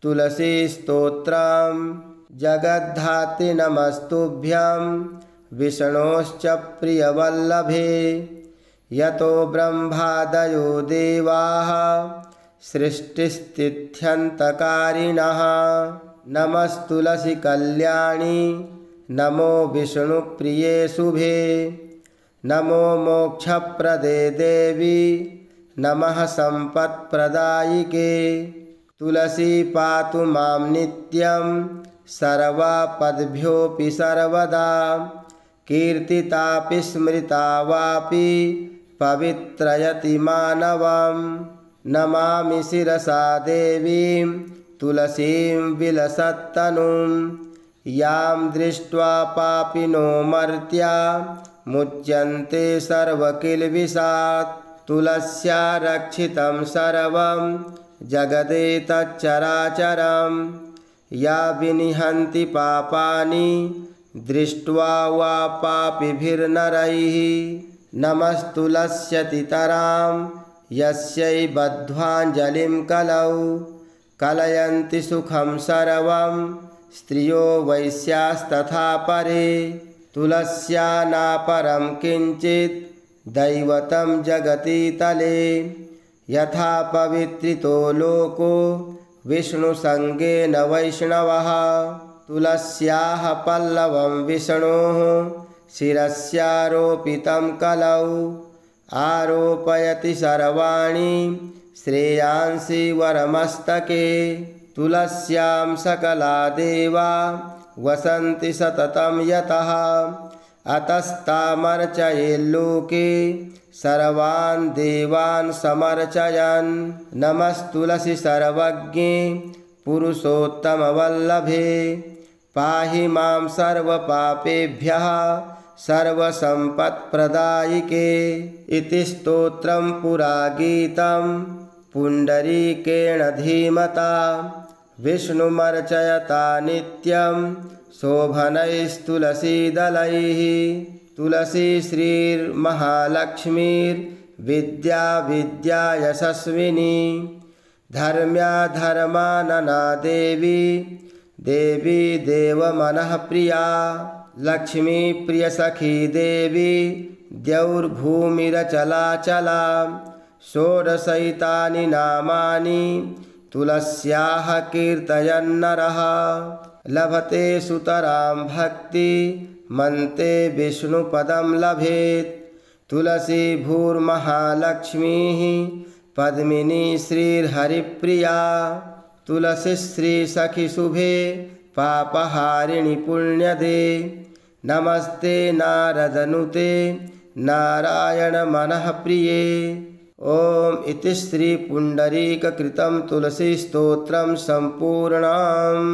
तुलसी स्तोत्रम् जगद्धात्री नमस्तुभ्यं विष्णोश्च प्रियवल्लभे यतो ब्रह्मादयो देवाः सृष्टिस्थित्यन्तकारिणः नमस्तुलसी कल्याणी नमो विष्णुप्रिये शुभे नमो मोक्षप्रदे देवी नमः सम्पत्प्रदायिके तुलसी पातु मां नित्यं सर्वपद्भ्योऽपि सर्वदा कीर्तितापि स्मृता वापि पवित्रयति मानवं नमामि शिरसा देवीं तुलसीं विलसत्तनुं यां दृष्ट्वा पापिनो मर्त्या मुच्यन्ते सर्वकिल्बिषात् तुलस्या रक्षितं सर्वं जगदेतच्चराचरं या विनिहन्ति पापानि दृष्ट्वा वा पापिभिर्नरैः नमस्तुलस्यतितरां यस्यै बद्ध्वाञ्जलिं कलौ कलयन्ति सुखं सर्वं स्त्रियो वैश्यास्तथा परे तुलस्या नापरं किञ्चित् दैवतं जगति तले यथा पवित्रितो लोको विष्णुसङ्गेन वैष्णवः तुलस्याः पल्लवं विष्णोः शिरस्यारोपितं कलौ आरोपयति सर्वाणि श्रेयांसि वरमस्तके तुलस्यां सकला देवा वसन्ति सततं यतः अतस्तामर्चयेल्लोके सर्वान् देवान् समर्चयन् नमस्तुलसी सर्वज्ञे पुरुषोत्तमवल्लभे पाहि मां सर्वपापेभ्यः सर्वसम्पत्प्रदायिके इति स्तोत्रं पुरा गीतं पुण्डरीकेण धीमता विष्णुमर्चयता नित्यं शोभनैस्तुलसीदलैः तुलसी श्रीर्महालक्ष्मीर्विद्या विद्या यशस्विनी धर्म्या धर्मानना देवी देवी देवमनःप्रिया लक्ष्मी प्रियसखी देवी द्यौर्भूमिरचलाचला षोडशैतानि नामानि तुलस्याः कीर्तयन्नरः लभते सुतरां भक्ति मन्ते विष्णुपदं लभेत् तुलसी भूर्महालक्ष्मीः पद्मिनी श्रीर्हरिप्रिया तुलसी श्रीसखी शुभे पापहारिणि पुण्यदे नमस्ते नारदनुते नारायण मनःप्रिये ओम इति श्री पुंडरीककृतं तुलसी स्तोत्रं सम्पूर्णम्।